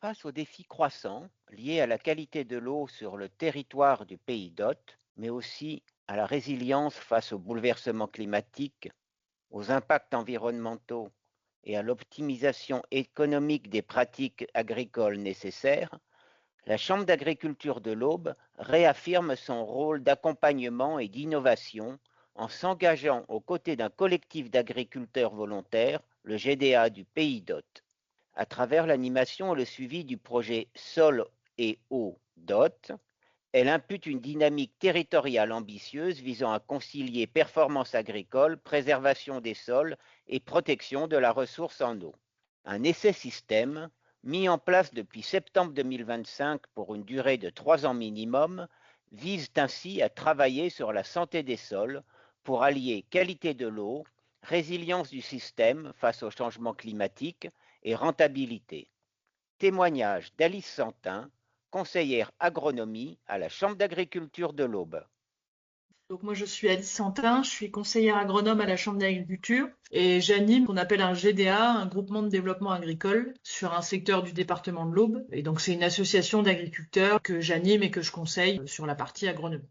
Face aux défis croissants liés à la qualité de l'eau sur le territoire du pays d'hôte, mais aussi à la résilience face aux bouleversements climatiques, aux impacts environnementaux et à l'optimisation économique des pratiques agricoles nécessaires, la Chambre d'agriculture de l'Aube réaffirme son rôle d'accompagnement et d'innovation en s'engageant aux côtés d'un collectif d'agriculteurs volontaires, le GDA du pays d'hôte, à travers l'animation et le suivi du projet Sol et eau d'hôte. Elle impute une dynamique territoriale ambitieuse visant à concilier performance agricole, préservation des sols et protection de la ressource en eau. Un essai-système, mis en place depuis septembre 2025 pour une durée de 3 ans minimum, vise ainsi à travailler sur la santé des sols pour allier qualité de l'eau, résilience du système face au changement climatique et rentabilité. Témoignage d'Alice Santin, conseillère agronomie à la Chambre d'agriculture de l'Aube. Donc moi je suis Alice Santin, je suis conseillère agronome à la Chambre d'agriculture et j'anime ce qu'on appelle un GDA, un groupement de développement agricole, sur un secteur du département de l'Aube. Et donc c'est une association d'agriculteurs que j'anime et que je conseille sur la partie agronomie.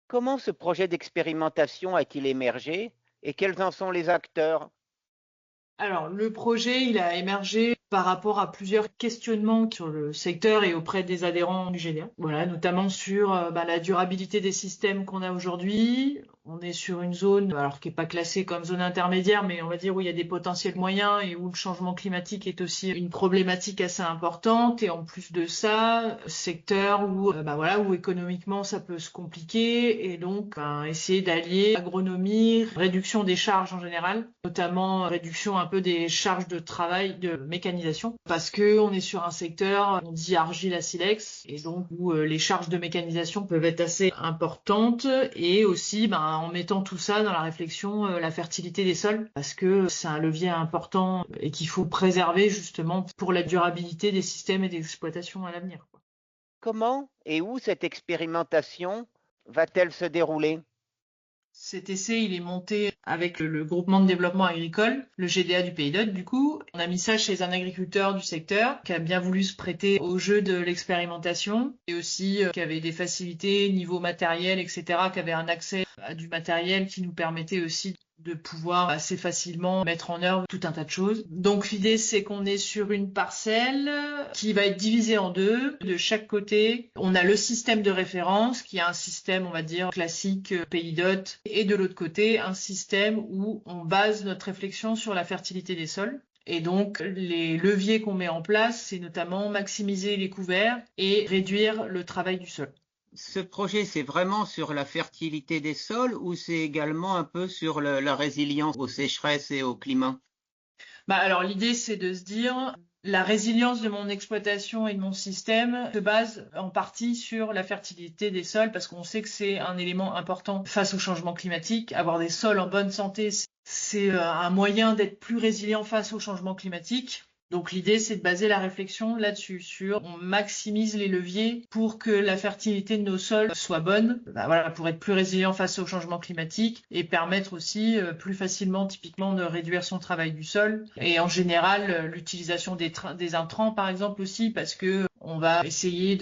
Comment ce projet d'expérimentation a-t-il émergé et quels en sont les acteurs? Alors, le projet, il a émergé par rapport à plusieurs questionnements sur le secteur et auprès des adhérents du GDA. Voilà, notamment sur la durabilité des systèmes qu'on a aujourd'hui. On est sur une zone, alors qui n'est pas classée comme zone intermédiaire, mais on va dire où il y a des potentiels moyens et où le changement climatique est aussi une problématique assez importante. Et en plus de ça, secteur où, où économiquement ça peut se compliquer et donc essayer d'allier agronomie, réduction des charges en général, notamment réduction un peu des charges de travail, de mécanisation, parce que on est sur un secteur, on dit argile à silex, et donc où les charges de mécanisation peuvent être assez importantes, et aussi en mettant tout ça dans la réflexion, la fertilité des sols, parce que c'est un levier important et qu'il faut préserver justement pour la durabilité des systèmes et des exploitations à l'avenir. Comment et où cette expérimentation va-t-elle se dérouler? Cet essai, il est monté avec le groupement de développement agricole, le GDA du Pays d'Hôte, du coup. On a mis ça chez un agriculteur du secteur qui a bien voulu se prêter au jeu de l'expérimentation et aussi qui avait des facilités niveau matériel, etc., qui avait un accès à du matériel qui nous permettait aussi de pouvoir assez facilement mettre en œuvre tout un tas de choses. Donc l'idée, c'est qu'on est sur une parcelle qui va être divisée en deux. De chaque côté, on a le système de référence qui est un système, on va dire, classique pays d'hôte, et de l'autre côté, un système où on base notre réflexion sur la fertilité des sols. Et donc, les leviers qu'on met en place, c'est notamment maximiser les couverts et réduire le travail du sol. Ce projet, c'est vraiment sur la fertilité des sols ou c'est également un peu sur la résilience aux sécheresses et au climat? Alors l'idée c'est de se dire la résilience de mon exploitation et de mon système se base en partie sur la fertilité des sols parce qu'on sait que c'est un élément important face au changement climatique. Avoir des sols en bonne santé, c'est un moyen d'être plus résilient face au changement climatique. Donc l'idée, c'est de baser la réflexion là-dessus, sur on maximise les leviers pour que la fertilité de nos sols soit bonne, pour être plus résilient face au changement climatique et permettre aussi plus facilement, typiquement, de réduire son travail du sol. Et en général, l'utilisation des intrants, par exemple aussi, parce que on va essayer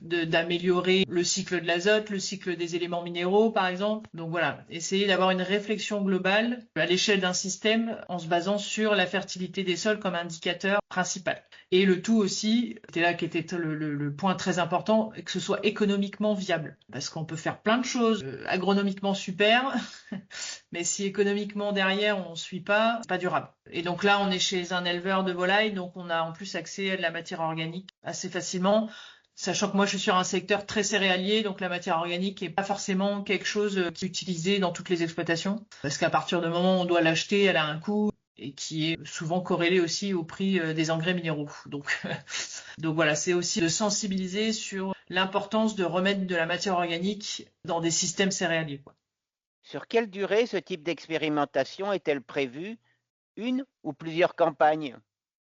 d'améliorer le cycle de l'azote, le cycle des éléments minéraux, par exemple. Donc voilà, essayer d'avoir une réflexion globale à l'échelle d'un système en se basant sur la fertilité des sols comme indicateur principal. Et le tout aussi, c'était là qui était le point très important, que ce soit économiquement viable. Parce qu'on peut faire plein de choses agronomiquement super, mais si économiquement derrière on ne suit pas, c'est pas durable. Et donc là, on est chez un éleveur de volailles, donc on a en plus accès à de la matière organique assez facilement. Sachant que moi, je suis sur un secteur très céréalier, donc la matière organique n'est pas forcément quelque chose qui est utilisé dans toutes les exploitations. Parce qu'à partir du moment où on doit l'acheter, elle a un coût et qui est souvent corrélé aussi au prix des engrais minéraux. Donc, donc voilà, c'est aussi de sensibiliser sur l'importance de remettre de la matière organique dans des systèmes céréaliers. Sur quelle durée ce type d'expérimentation est-elle prévue? Une ou plusieurs campagnes?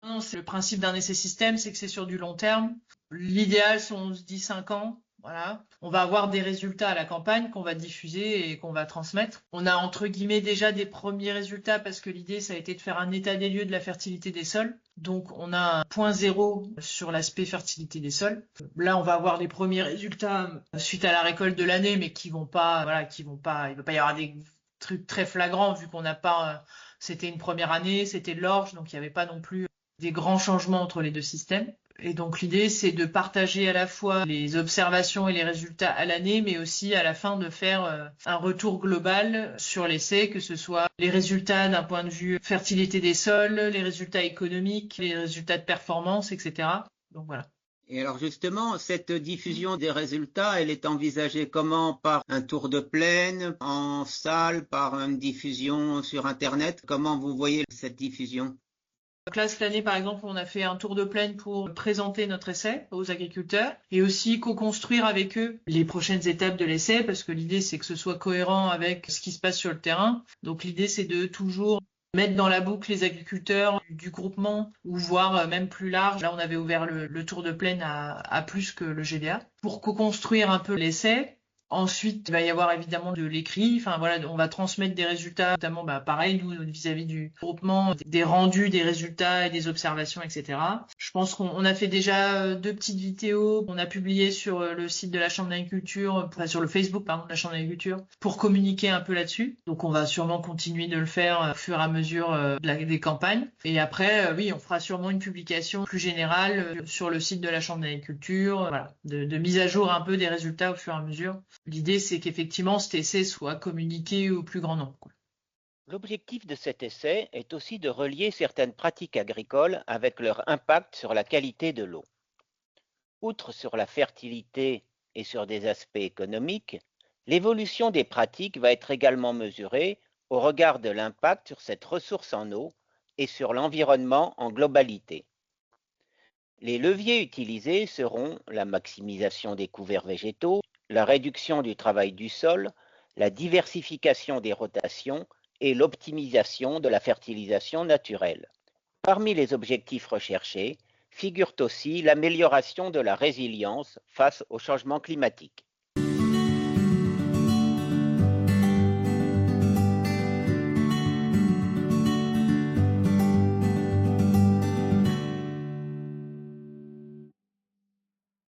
Non, c'est le principe d'un essai système, c'est que c'est sur du long terme. L'idéal, on se dit 5 ans. Voilà. On va avoir des résultats à la campagne qu'on va diffuser et qu'on va transmettre. On a entre guillemets déjà des premiers résultats parce que l'idée, ça a été de faire un état des lieux de la fertilité des sols. Donc on a un point zéro sur l'aspect fertilité des sols. Là, on va avoir les premiers résultats suite à la récolte de l'année, mais qui vont pas, voilà, il va pas y avoir des trucs très flagrants vu qu'on n'a pas, c'était une première année, c'était de l'orge, donc il n'y avait pas non plus des grands changements entre les deux systèmes. Et donc l'idée, c'est de partager à la fois les observations et les résultats à l'année, mais aussi à la fin de faire un retour global sur l'essai, que ce soit les résultats d'un point de vue fertilité des sols, les résultats économiques, les résultats de performance, etc. Donc voilà. Et alors justement, cette diffusion des résultats, elle est envisagée comment? Par un tour de plaine, en salle, par une diffusion sur Internet? Comment vous voyez cette diffusion? Donc là, cette année, par exemple, on a fait un tour de plaine pour présenter notre essai aux agriculteurs et aussi co-construire avec eux les prochaines étapes de l'essai parce que l'idée, c'est que ce soit cohérent avec ce qui se passe sur le terrain. Donc l'idée, c'est de toujours mettre dans la boucle les agriculteurs du groupement ou voire même plus large. Là, on avait ouvert le tour de plaine à plus que le GDA pour co-construire un peu l'essai. Ensuite, il va y avoir évidemment de l'écrit. Enfin voilà, on va transmettre des résultats, notamment pareil, nous, vis-à-vis du groupement, des rendus, des résultats et des observations, etc. Je pense qu'on a fait déjà 2 petites vidéos qu'on a publiées sur le site de la Chambre d'agriculture, enfin sur le Facebook, pardon, de la Chambre d'agriculture, pour communiquer un peu là-dessus. Donc on va sûrement continuer de le faire au fur et à mesure des campagnes. Et après, oui, on fera sûrement une publication plus générale sur le site de la Chambre d'agriculture, voilà, de mise à jour un peu des résultats au fur et à mesure. L'idée, c'est qu'effectivement, cet essai soit communiqué au plus grand nombre. L'objectif de cet essai est aussi de relier certaines pratiques agricoles avec leur impact sur la qualité de l'eau. Outre sur la fertilité et sur des aspects économiques, l'évolution des pratiques va être également mesurée au regard de l'impact sur cette ressource en eau et sur l'environnement en globalité. Les leviers utilisés seront la maximisation des couverts végétaux, la réduction du travail du sol, la diversification des rotations et l'optimisation de la fertilisation naturelle. Parmi les objectifs recherchés figure aussi l'amélioration de la résilience face au changement climatique.